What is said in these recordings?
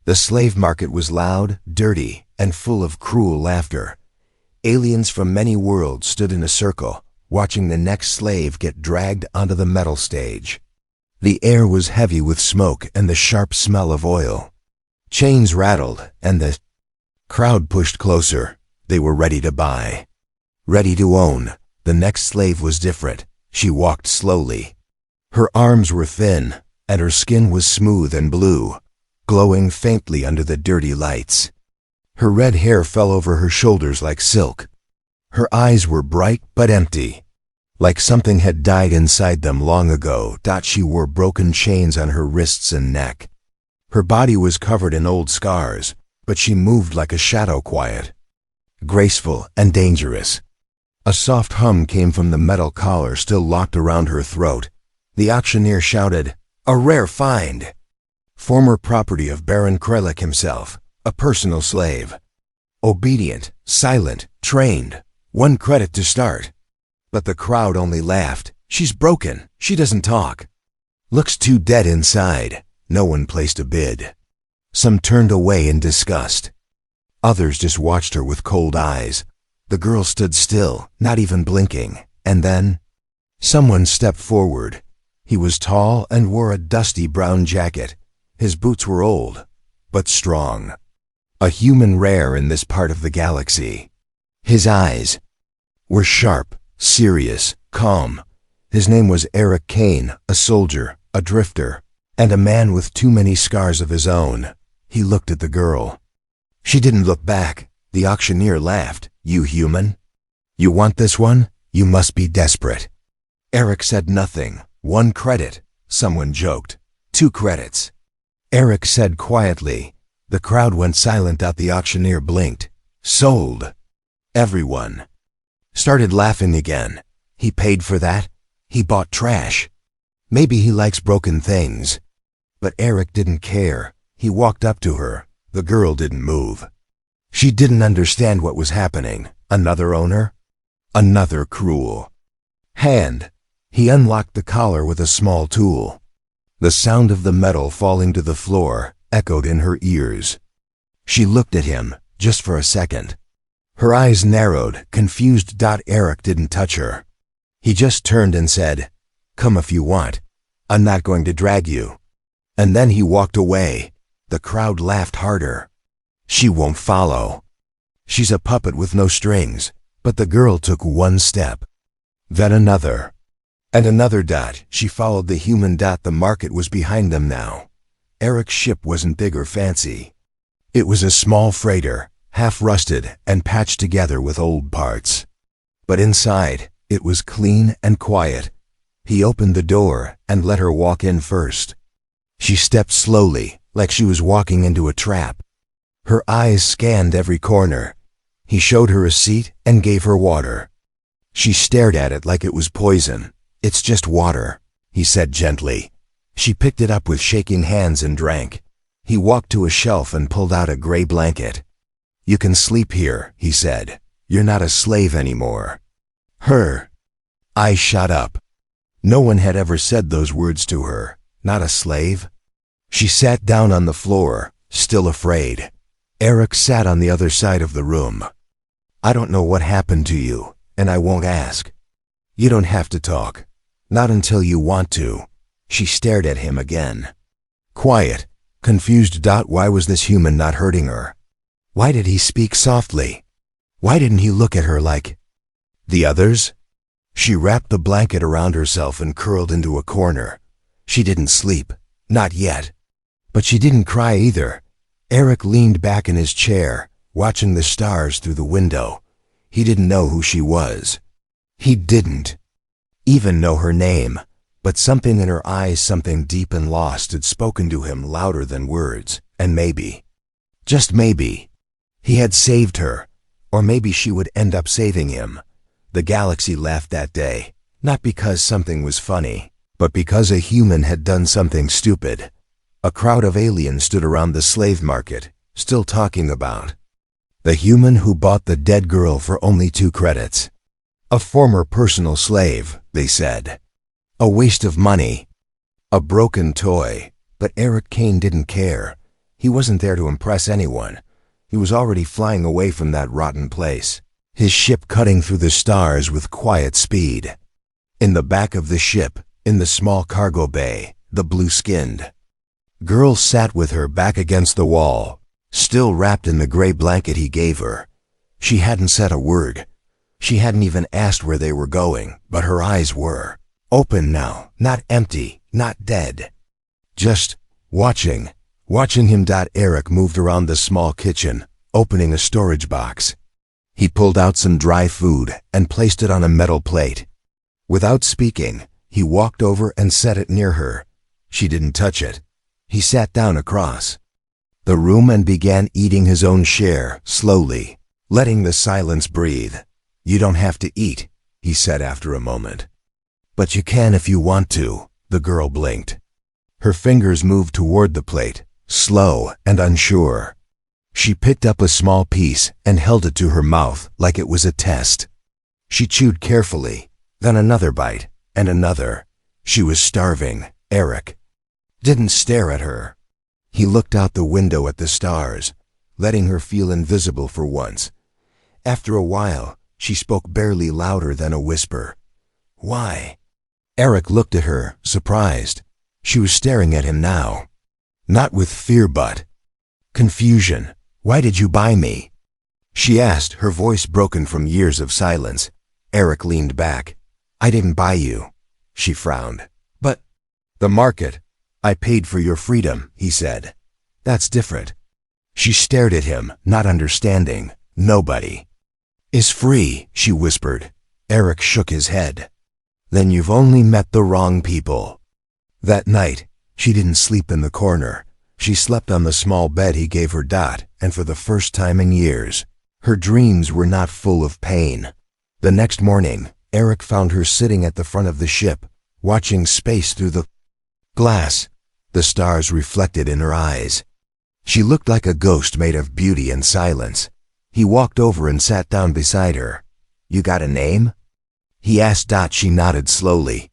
The slave market was loud, dirty, and full of cruel laughter. Aliens from many worlds stood in a circle, watching the next slave get dragged onto the metal stage. The air was heavy with smoke and the sharp smell of oil. Chains rattled, and the crowd pushed closer. They were ready to buy, ready to own. The next slave was different. She walked slowly. Her arms were thin, and her skin was smooth and blue, glowing faintly under the dirty lights. Her red hair fell over her shoulders like silk. Her eyes were bright but empty, like something had died inside them long ago. She wore broken chains on her wrists and neck. Her body was covered in old scars, but she moved like a shadow, quiet, graceful, and dangerous. A soft hum came from the metal collar still locked around her throat. The auctioneer shouted, "A rare find! Former property of Baron Krellick himself, a personal slave. Obedient, silent, trained. 1 credit to start." But the crowd only laughed. "She's broken. She doesn't talk. Looks too dead inside." No one placed a bid. Some turned away in disgust. Others just watched her with cold eyes. The girl stood still, not even blinking, and then someone stepped forward. He was tall and wore a dusty brown jacket. His boots were old, but strong. A human rare in this part of the galaxy. His eyes were sharp, serious, calm. His name was Eric Kane, a soldier, a drifter, and a man with too many scars of his own. He looked at the girl. She didn't look back. The auctioneer laughed. "You human? You want this one? You must be desperate." Eric said nothing. 1 credit. Someone joked. 2 credits. Eric said quietly. The crowd went silent. The auctioneer blinked. "Sold." Everyone started laughing again. He paid for that? He bought trash. Maybe he likes broken things. But Eric didn't care. He walked up to her. The girl didn't move. She didn't understand what was happening. Another owner? Another cruel hand. He unlocked the collar with a small tool. The sound of the metal falling to the floor echoed in her ears. She looked at him, just for a second. Her eyes narrowed, confused. Eric didn't touch her. He just turned and said, "Come if you want. I'm not going to drag you." And then he walked away. The crowd laughed harder. "She won't follow. She's a puppet with no strings." But the girl took 1 step, then another, and another. She followed the human. The market was behind them now. Eric's ship wasn't big or fancy. It was a small freighter, half rusted and patched together with old parts. But inside, it was clean and quiet. He opened the door and let her walk in first. She stepped slowly, like she was walking into a trap. Her eyes scanned every corner. He showed her a seat and gave her water. She stared at it like it was poison. "It's just water," he said gently. She picked it up with shaking hands and drank. He walked to a shelf and pulled out a gray blanket. "You can sleep here," he said. "You're not a slave anymore." Her eyes shot up. No one had ever said those words to her. Not a slave? She sat down on the floor, still afraid. Eric sat on the other side of the room. "I don't know what happened to you, and I won't ask. You don't have to talk. Not until you want to." She stared at him again. Quiet, confused. Why was this human not hurting her? Why did he speak softly? Why didn't he look at her like the others? She wrapped the blanket around herself and curled into a corner. She didn't sleep. Not yet. But she didn't cry either. Eric leaned back in his chair, watching the stars through the window. He didn't know who she was. He didn't even know her name, but something in her eyes, something deep and lost, had spoken to him louder than words. And maybe, just maybe, he had saved her, or maybe she would end up saving him. The galaxy laughed that day, not because something was funny, but because a human had done something stupid. A crowd of aliens stood around the slave market, still talking about the human who bought the dead girl for only 2 credits. A former personal slave, they said. A waste of money. A broken toy. But Eric Kane didn't care. He wasn't there to impress anyone. He was already flying away from that rotten place, his ship cutting through the stars with quiet speed. In the back of the ship, in the small cargo bay, the blue-skinned girl sat with her back against the wall, still wrapped in the gray blanket he gave her. She hadn't said a word. She hadn't even asked where they were going, but her eyes were open now, not empty, not dead. Just watching him. Eric moved around the small kitchen, opening a storage box. He pulled out some dry food and placed it on a metal plate. Without speaking, he walked over and set it near her. She didn't touch it. He sat down across the room and began eating his own share, slowly, letting the silence breathe. "You don't have to eat," he said after a moment. "But you can if you want to," the girl blinked. Her fingers moved toward the plate, slow and unsure. She picked up a small piece and held it to her mouth like it was a test. She chewed carefully, then another bite, and another. She was starving. Eric didn't stare at her. He looked out the window at the stars, letting her feel invisible for once. After a while, she spoke barely louder than a whisper. "Why?" Eric looked at her, surprised. She was staring at him now. Not with fear but confusion. "Why did you buy me?" she asked, her voice broken from years of silence. Eric leaned back. "I didn't buy you," she frowned. "But the market. I paid for your freedom," he said. "That's different." She stared at him, not understanding. "Nobody is free," she whispered. Eric shook his head. "Then you've only met the wrong people." That night, she didn't sleep in the corner. She slept on the small bed he gave her. And for the first time in years, her dreams were not full of pain. The next morning, Eric found her sitting at the front of the ship, watching space through the glass, the stars reflected in her eyes. She looked like a ghost made of beauty and silence. He walked over and sat down beside her. "You got a name?" he asked. She nodded slowly.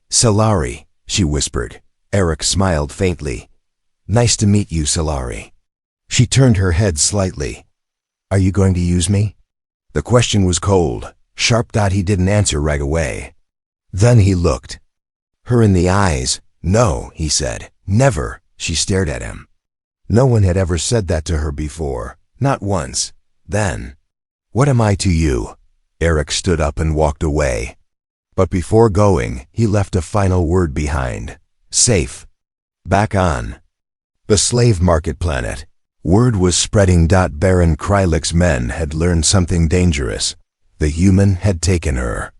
"Solari," she whispered. Eric smiled faintly. "Nice to meet you, Solari." She turned her head slightly. "Are you going to use me?" The question was cold, sharp. He didn't answer right away. Then he looked her in the eyes. "No," he said. "Never." She stared at him. No one had ever said that to her before, not once. Then, "What am I to you?" Eric stood up and walked away. But before going, he left a final word behind. Safe. Back on the slave market planet, word was spreading. Baron Krylik's men had learned something dangerous. The human had taken her.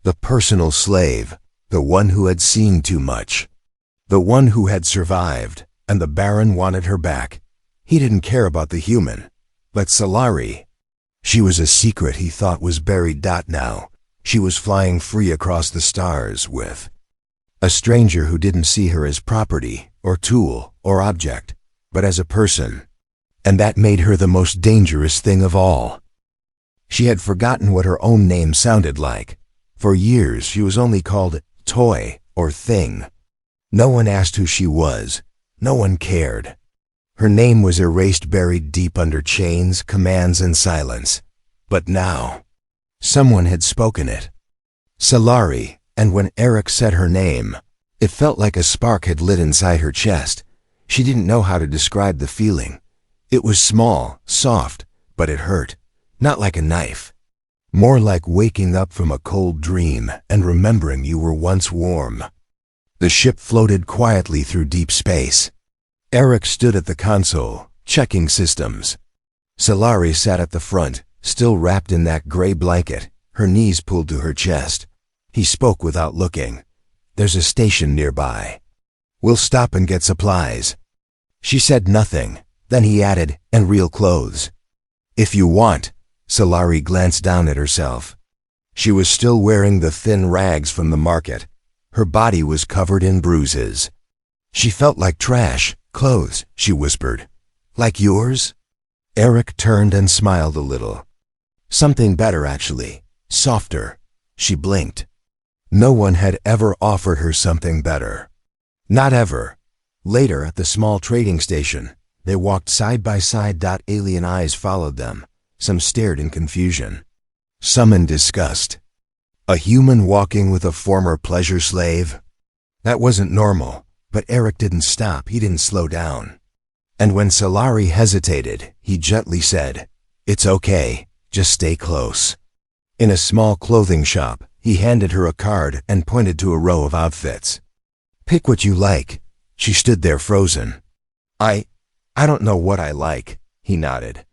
The personal slave, the one who had seen too much. The one who had survived, and the Baron wanted her back. He didn't care about the human. But Solari, she was a secret he thought was buried. Now, she was flying free across the stars with a stranger who didn't see her as property, or tool, or object, but as a person. And that made her the most dangerous thing of all. She had forgotten what her own name sounded like. For years she was only called toy or thing. No one asked who she was. No one cared. Her name was erased, buried deep under chains, commands, and silence. But now, someone had spoken it. Solari, and when Eric said her name, it felt like a spark had lit inside her chest. She didn't know how to describe the feeling. It was small, soft, but it hurt. Not like a knife. More like waking up from a cold dream and remembering you were once warm. The ship floated quietly through deep space. Eric stood at the console, checking systems. Solari sat at the front, still wrapped in that gray blanket, her knees pulled to her chest. He spoke without looking. "There's a station nearby. We'll stop and get supplies." She said nothing. Then he added, "And real clothes." "If you want." Solari glanced down at herself. She was still wearing the thin rags from the market. Her body was covered in bruises. She felt like trash. "Clothes," she whispered. "Like yours?" Eric turned and smiled a little. "Something better, actually. Softer." She blinked. No one had ever offered her something better. Not ever. Later, at the small trading station, They walked side by side. Alien eyes followed them. Some stared in confusion, some in disgust. A human walking with a former pleasure slave? That wasn't normal, but Eric didn't stop. He didn't slow down. And when Solari hesitated, he gently said, "It's okay, just stay close." In a small clothing shop, he handed her a card and pointed to a row of outfits. "Pick what you like." She stood there frozen. I don't know what I like," he nodded.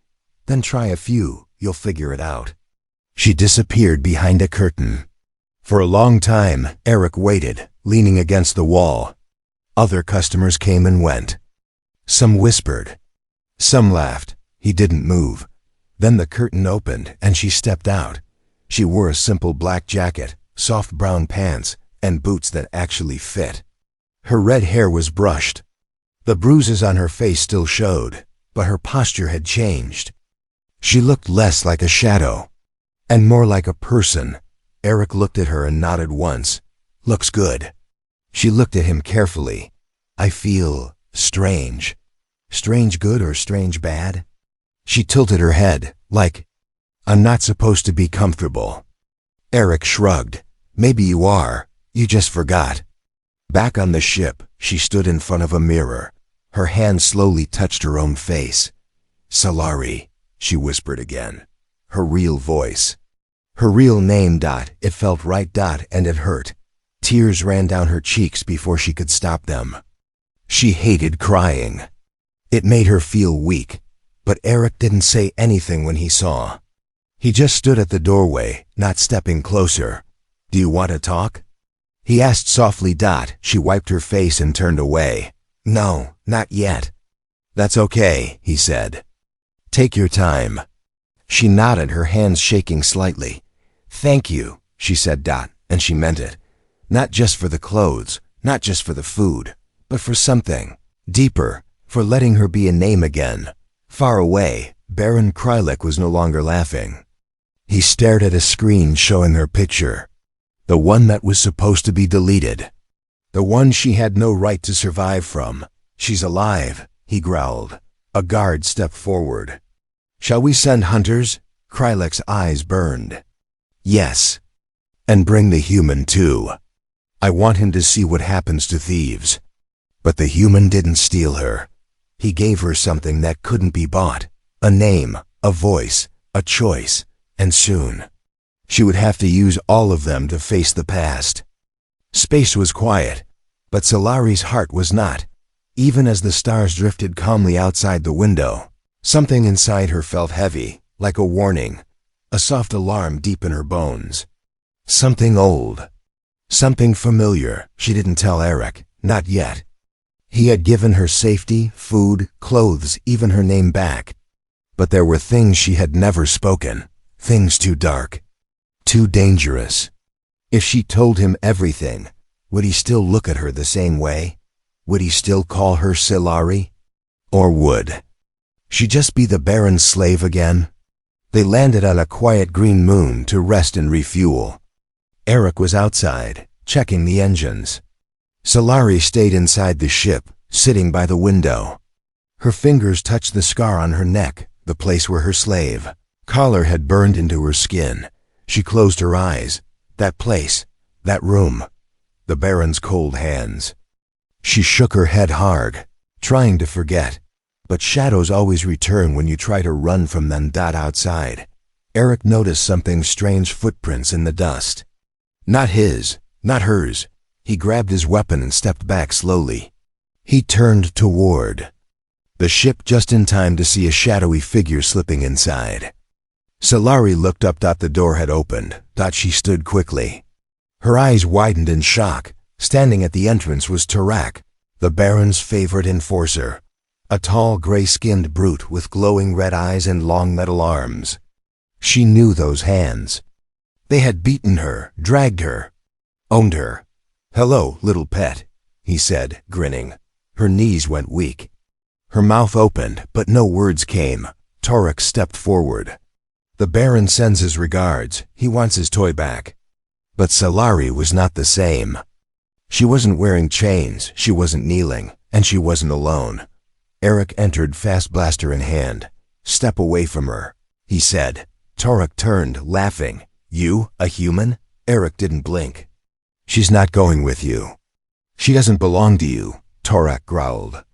"Then try a few, you'll figure it out." She disappeared behind a curtain. For a long time, Eric waited, leaning against the wall. Other customers came and went. Some whispered. Some laughed. He didn't move. Then the curtain opened and she stepped out. She wore a simple black jacket, soft brown pants, and boots that actually fit. Her red hair was brushed. The bruises on her face still showed, but her posture had changed. She looked less like a shadow, and more like a person. Eric looked at her and nodded once. "Looks good." She looked at him carefully. "I feel strange." Strange good or strange bad? She tilted her head, like, "I'm not supposed to be comfortable." Eric shrugged. "Maybe you are. You just forgot." Back on the ship, she stood in front of a mirror. Her hand slowly touched her own face. "Solari," she whispered again. Her real voice. Her real name. It felt right. And it hurt. Tears ran down her cheeks before she could stop them. She hated crying. It made her feel weak. But Eric didn't say anything when he saw. He just stood at the doorway, not stepping closer. "Do you want to talk?" he asked softly. She wiped her face and turned away. "No, not yet." "That's okay," he said. "Take your time." She nodded, her hands shaking slightly. "Thank you," she said. And she meant it. Not just for the clothes, not just for the food, but for something deeper, for letting her be a name again. Far away, Baron Krylek was no longer laughing. He stared at a screen showing her picture. The one that was supposed to be deleted. The one she had no right to survive from. "She's alive," he growled. A guard stepped forward. "Shall we send hunters?" Krylek's eyes burned. "Yes. And bring the human too. I want him to see what happens to thieves." But the human didn't steal her. He gave her something that couldn't be bought. A name, a voice, a choice, and soon. She would have to use all of them to face the past. Space was quiet, but Solari's heart was not. Even as the stars drifted calmly outside the window, something inside her felt heavy, like a warning, a soft alarm deep in her bones. Something old, something familiar. She didn't tell Eric, not yet. He had given her safety, food, clothes, even her name back. But there were things she had never spoken, things too dark, too dangerous. If she told him everything, would he still look at her the same way? Would he still call her Solari? Or would she just be the Baron's slave again? They landed on a quiet green moon to rest and refuel. Eric was outside, checking the engines. Solari stayed inside the ship, sitting by the window. Her fingers touched the scar on her neck, the place where her slave collar had burned into her skin. She closed her eyes. That place, that room, the Baron's cold hands. She shook her head hard, trying to forget. But shadows always return when you try to run from them. Outside, Eric noticed something strange, footprints in the dust. Not his, not hers. He grabbed his weapon and stepped back slowly. He turned toward the ship just in time to see a shadowy figure slipping inside. Solari looked up. The door had opened. She stood quickly. Her eyes widened in shock. Standing at the entrance was Tarak, the Baron's favorite enforcer. A tall, gray-skinned brute with glowing red eyes and long metal arms. She knew those hands. They had beaten her, dragged her, owned her. "Hello, little pet," he said, grinning. Her knees went weak. Her mouth opened, but no words came. Tarak stepped forward. "The Baron sends his regards. He wants his toy back." But Solari was not the same. She wasn't wearing chains, she wasn't kneeling, and she wasn't alone. Eric entered, fast blaster in hand. "Step away from her," he said. Torak turned, laughing. "You, a human?" Eric didn't blink. "She's not going with you. She doesn't belong to you," Torak growled.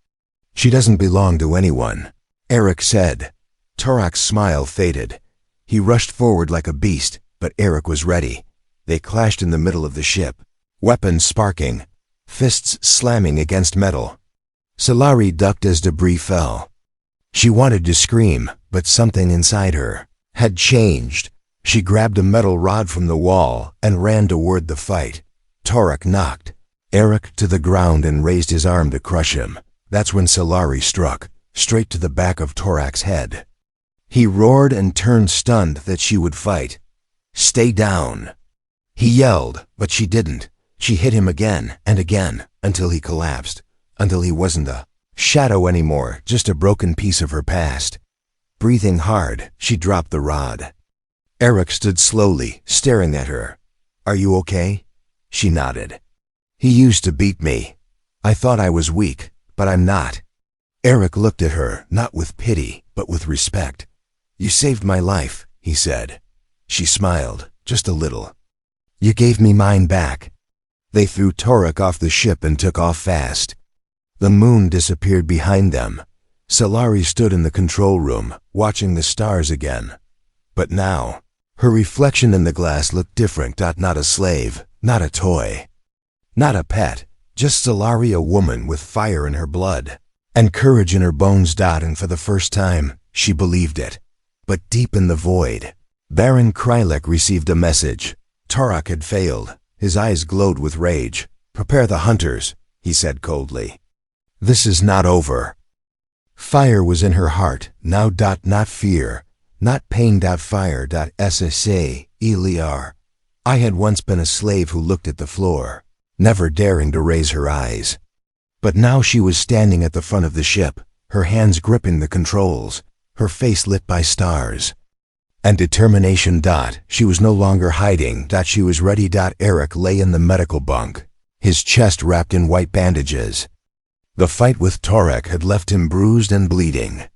"She doesn't belong to anyone," Eric said. Torak's smile faded. He rushed forward like a beast, but Eric was ready. They clashed in the middle of the ship, weapons sparking, fists slamming against metal. Solari ducked as debris fell. She wanted to scream, but something inside her had changed. She grabbed a metal rod from the wall and ran toward the fight. Torak knocked Eric to the ground and raised his arm to crush him. That's when Solari struck, straight to the back of Torak's head. He roared and turned, stunned that she would fight. "Stay down!" He yelled, but she didn't. She hit him again and again until he collapsed, until he wasn't a shadow anymore, just a broken piece of her past. Breathing hard, she dropped the rod. Eric stood slowly, staring at her. "Are you okay?" She nodded. "He used to beat me. I thought I was weak, but I'm not." Eric looked at her, not with pity, but with respect. "You saved my life," he said. She smiled, just a little. "You gave me mine back." They threw Torak off the ship and took off fast. The moon disappeared behind them. Solari stood in the control room, watching the stars again. But now, her reflection in the glass looked different. Not a slave, not a toy, not a pet, just Solari, a woman with fire in her blood and courage in her bones. And for the first time, she believed it. But deep in the void, Baron Krylek received a message. Torak had failed. His eyes glowed with rage. "Prepare the hunters," he said coldly. "This is not over." Fire was in her heart, now. Not fear, not pain. Fire. SSA, Eliar. I had once been a slave who looked at the floor, never daring to raise her eyes. But now she was standing at the front of the ship, her hands gripping the controls, her face lit by stars. And determination. She was no longer hiding. She was ready. Eric lay in the medical bunk, his chest wrapped in white bandages. The fight with Torak had left him bruised and bleeding.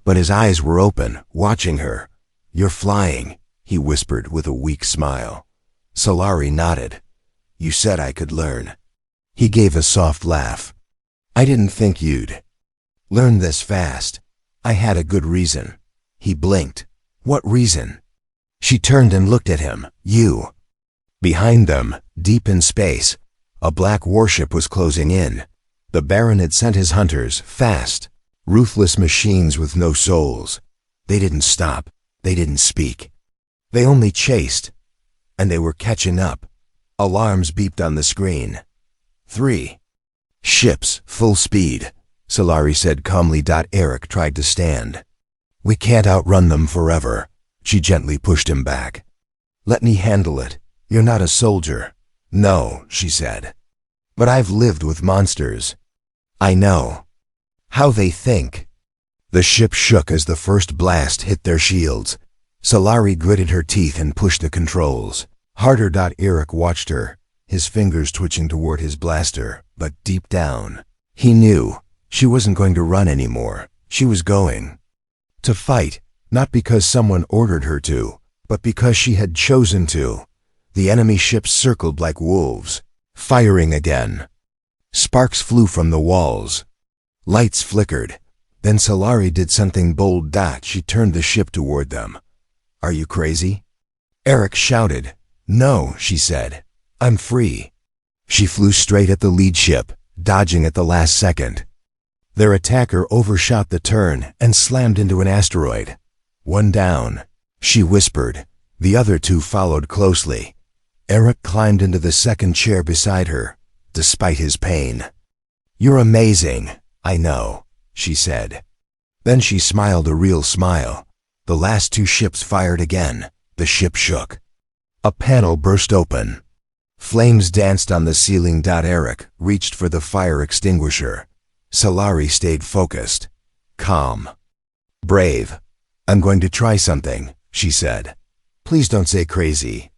But his eyes were open, watching her. "You're flying," he whispered with a weak smile. Solari nodded. "You said I could learn." He gave a soft laugh. "I didn't think you'd learn this fast. I had a good reason." He blinked. "What reason?" She turned and looked at him. "You." Behind them, deep in space, a black warship was closing in. The Baron had sent his hunters, fast, ruthless machines with no souls. They didn't stop. They didn't speak. They only chased. And they were catching up. Alarms beeped on the screen. 3 ships, full speed, Solari said calmly. Eric tried to stand. "We can't outrun them forever." She gently pushed him back. "Let me handle it. You're not a soldier." "No," she said. "But I've lived with monsters. I know how they think." The ship shook as the first blast hit their shields. Solari gritted her teeth and pushed the controls harder. Eric watched her, his fingers twitching toward his blaster, but deep down, he knew she wasn't going to run anymore. She was going to fight, not because someone ordered her to, but because she had chosen to. The enemy ships circled like wolves, firing again. Sparks flew from the walls. Lights flickered. Then Solari did something bold. She turned the ship toward them. "Are you crazy?" Eric shouted. "No," she said. "I'm free." She flew straight at the lead ship, dodging at the last second. Their attacker overshot the turn and slammed into an asteroid. "One down," she whispered. The other two followed closely. Eric climbed into the second chair beside her, despite his pain. "You're amazing." "I know," she said. Then she smiled, a real smile. The last two ships fired again. The ship shook. A panel burst open. Flames danced on the ceiling. Eric reached for the fire extinguisher. Solari stayed focused, calm, brave. "I'm going to try something," she said. "Please don't say crazy."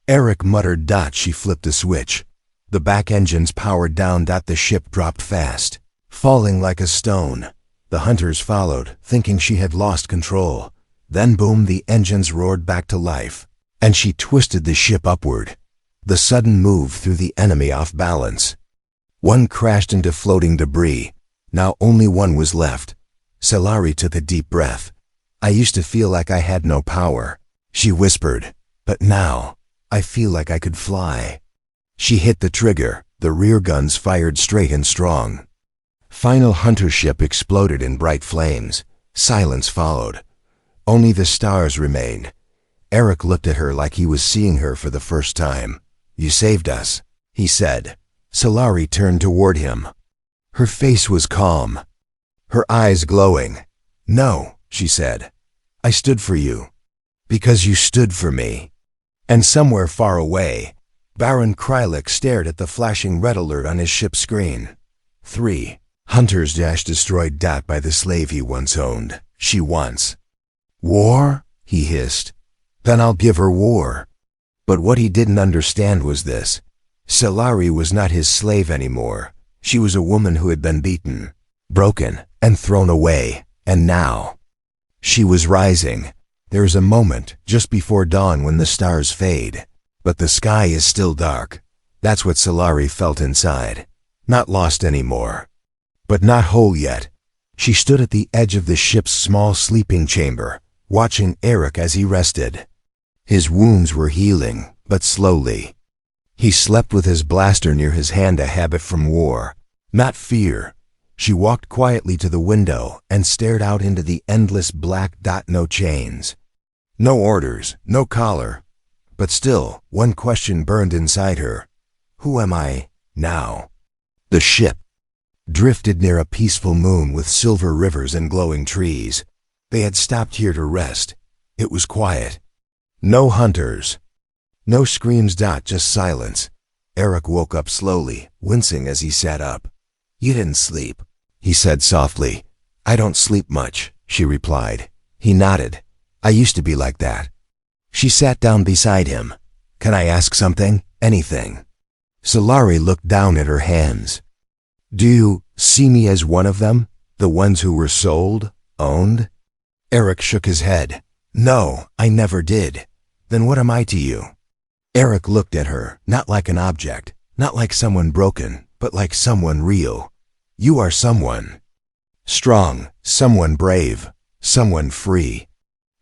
Eric muttered. She flipped a switch. The back engines powered down. The ship dropped fast, falling like a stone. The hunters followed, thinking she had lost control. Then boom, the engines roared back to life, and she twisted the ship upward. The sudden move threw the enemy off balance. One crashed into floating debris. Now only one was left. Solari took a deep breath. I used to feel like I had no power, she whispered, but now I feel like I could fly. She hit the trigger. The rear guns fired straight and strong. Final hunter ship exploded in bright flames. Silence followed. Only the stars remained. Eric looked at her like he was seeing her for the first time. You saved us, he said. Solari turned toward him. Her face was calm, her eyes glowing. No, she said. I stood for you. Because you stood for me. And somewhere far away, Baron Krylik stared at the flashing red alert on his ship's screen. 3. Hunters destroyed by the slave he once owned. She once. War? He hissed. Then I'll give her war. But what he didn't understand was this. Solari was not his slave anymore. She was a woman who had been beaten, broken, and thrown away. And now, she was rising. There is a moment just before dawn when the stars fade. But the sky is still dark. That's what Solari felt inside. Not lost anymore. But not whole yet. She stood at the edge of the ship's small sleeping chamber, watching Eric as he rested. His wounds were healing, but slowly. He slept with his blaster near his hand, a habit from war, not fear. She walked quietly to the window and stared out into the endless black dot. No chains. No orders, no collar. But still, one question burned inside her. Who am I now? The ship drifted near a peaceful moon with silver rivers and glowing trees. They had stopped here to rest. It was quiet. No hunters. No screams. Just silence. Eric woke up slowly, wincing as he sat up. You didn't sleep, he said softly. I don't sleep much, she replied. He nodded. I used to be like that. She sat down beside him. Can I ask something? Anything. Solari looked down at her hands. Do you see me as one of them? The ones who were sold? Owned? Eric shook his head. No, I never did. Then what am I to you? Eric looked at her, not like an object, not like someone broken, but like someone real. You are someone strong, someone brave, someone free.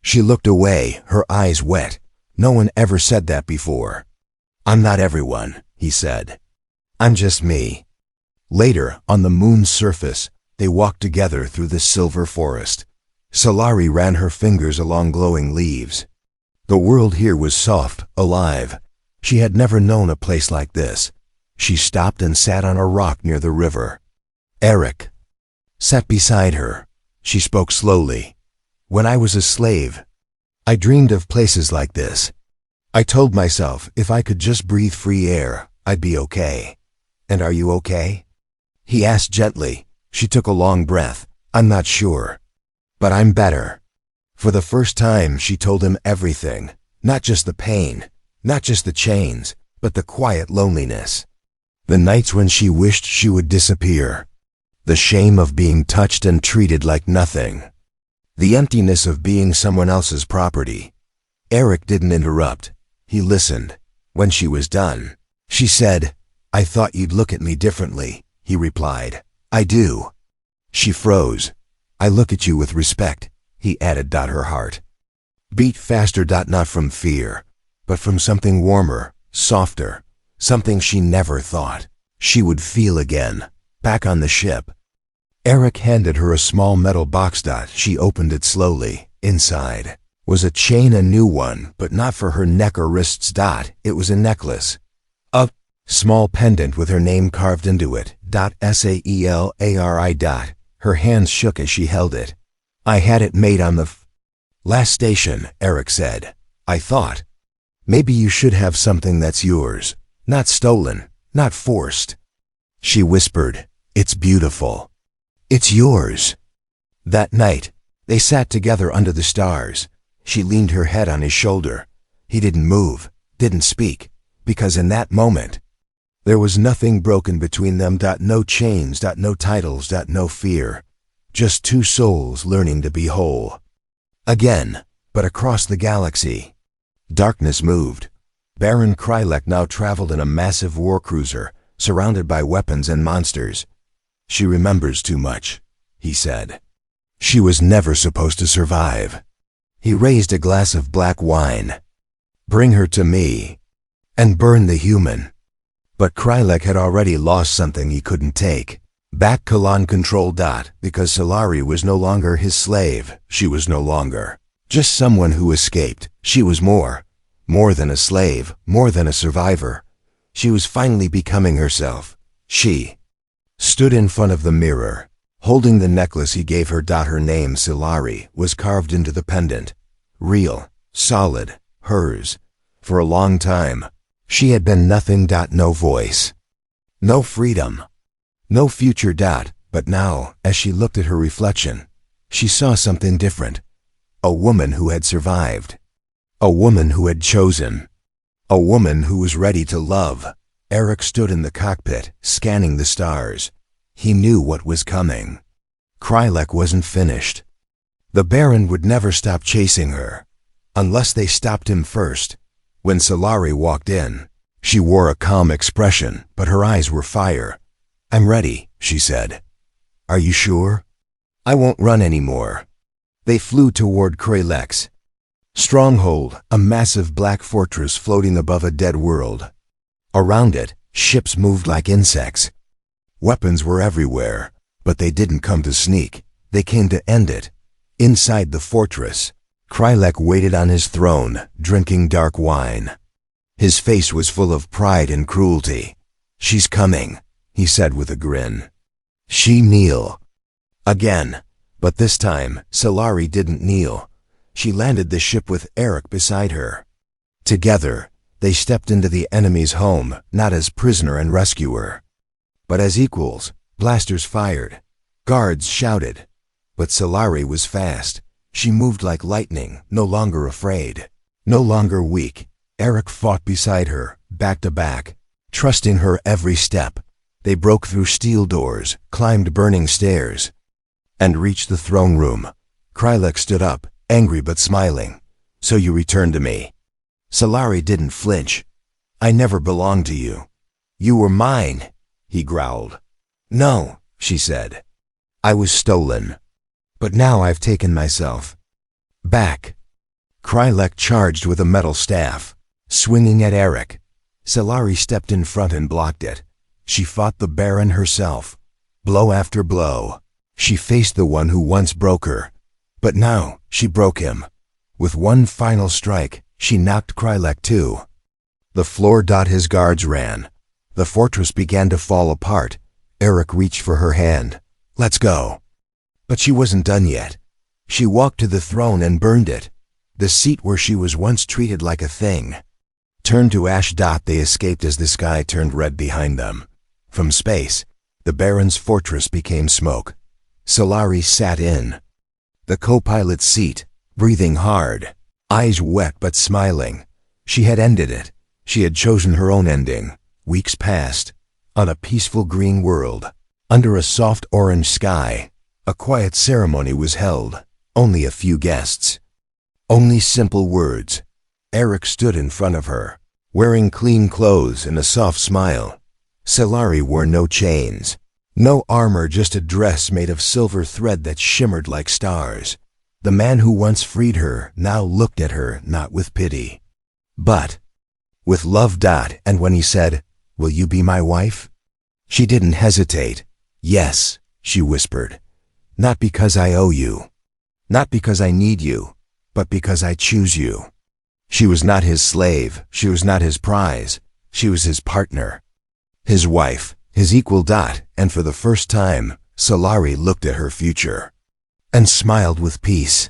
She looked away, her eyes wet. No one ever said that before. I'm not everyone, he said. I'm just me. Later, on the moon's surface, they walked together through the silver forest. Solari ran her fingers along glowing leaves. The world here was soft, alive. She had never known a place like this. She stopped and sat on a rock near the river. Eric sat beside her. She spoke slowly. When I was a slave, I dreamed of places like this. I told myself if I could just breathe free air, I'd be okay. And are you okay? He asked gently. She took a long breath. I'm not sure. But I'm better. For the first time, she told him everything. Not just the pain, not just the chains, but the quiet loneliness. The nights when she wished she would disappear. The shame of being touched and treated like nothing. The emptiness of being someone else's property. Eric didn't interrupt. He listened. When she was done, she said, I thought you'd look at me differently, he replied. I do. She froze. I look at you with respect, he added. Her heart beat faster. Not from fear, but from something warmer, softer, something she never thought she would feel again. Back on the ship, Eric handed her a small metal box. She opened it slowly. Inside was a chain, a new one, but not for her neck or wrists. It was a necklace. A small pendant with her name carved into it. Saelari. Her hands shook as she held it. I had it made on the last station, Eric said. I thought, maybe you should have something that's yours. Not stolen, not forced. She whispered, it's beautiful. It's yours. That night, they sat together under the stars. She leaned her head on his shoulder. He didn't move, didn't speak, because in that moment, there was nothing broken between them. No chains, no titles, no fear. just two souls learning to be whole. Again, but across the galaxy. Darkness moved. Baron Krylek now traveled in a massive war cruiser, surrounded by weapons and monsters. "She remembers too much," he said. "She was never supposed to survive." He raised a glass of black wine. "Bring her to me, and burn the human." But Krylek had already lost something he couldn't take. Back Kalan Control. Because Solari was no longer his slave, she was no longer just someone who escaped. She was more than a slave, more than a survivor. She was finally becoming herself. She stood in front of the mirror, holding the necklace he gave her. Her name, Solari, was carved into the pendant. Real, solid, hers. For a long time, she had been nothing. No voice, no freedom, no future. But now, as she looked at her reflection, she saw something different. A woman who had survived. A woman who had chosen. A woman who was ready to love. Eric stood in the cockpit, scanning the stars. He knew what was coming. Krylek wasn't finished. The Baron would never stop chasing her, unless they stopped him first. When Solari walked in, she wore a calm expression, but her eyes were fire. "I'm ready," she said. "Are you sure?" "I won't run anymore." They flew toward Krylek's stronghold, a massive black fortress floating above a dead world. Around it, ships moved like insects. Weapons were everywhere, but they didn't come to sneak. They came to end it. Inside the fortress, Krylek waited on his throne, drinking dark wine. His face was full of pride and cruelty. "She's coming," he said with a grin. She kneel. Again. But this time, Solari didn't kneel. She landed the ship with Eric beside her. Together, they stepped into the enemy's home, not as prisoner and rescuer, but as equals. Blasters fired. Guards shouted. But Solari was fast. She moved like lightning, no longer afraid, no longer weak. Eric fought beside her, back to back, trusting her every step. They broke through steel doors, climbed burning stairs, and reached the throne room. Krylek stood up, angry but smiling. "So you returned to me." Solari didn't flinch. "I never belonged to you. You were mine," he growled. "No," she said. "I was stolen. But now I've taken myself back." Krylek charged with a metal staff, swinging at Eric. Solari stepped in front and blocked it. She fought the Baron herself, blow after blow. She faced the one who once broke her, but now she broke him. With one final strike, she knocked Krylek too. The floor. His guards ran. The fortress began to fall apart. Eric reached for her hand. "Let's go." But she wasn't done yet. She walked to the throne and burned it. The seat where she was once treated like a thing turned to ash. They escaped as the sky turned red behind them. From space, the Baron's fortress became smoke. Solari sat in the co-pilot's seat, breathing hard, eyes wet but smiling. She had ended it. She had chosen her own ending. Weeks passed. On a peaceful green world, under a soft orange sky, a quiet ceremony was held. Only a few guests. Only simple words. Eric stood in front of her, wearing clean clothes and a soft smile. Solari wore no chains, no armor, just a dress made of silver thread that shimmered like stars. The man who once freed her now looked at her not with pity, but with love. And when he said, "Will you be my wife?" she didn't hesitate. "Yes," she whispered. "Not because I owe you, not because I need you, but because I choose you." She was not his slave. She was not his prize. She was his partner, his wife, his equal. And for the first time, Solari looked at her future and smiled with peace.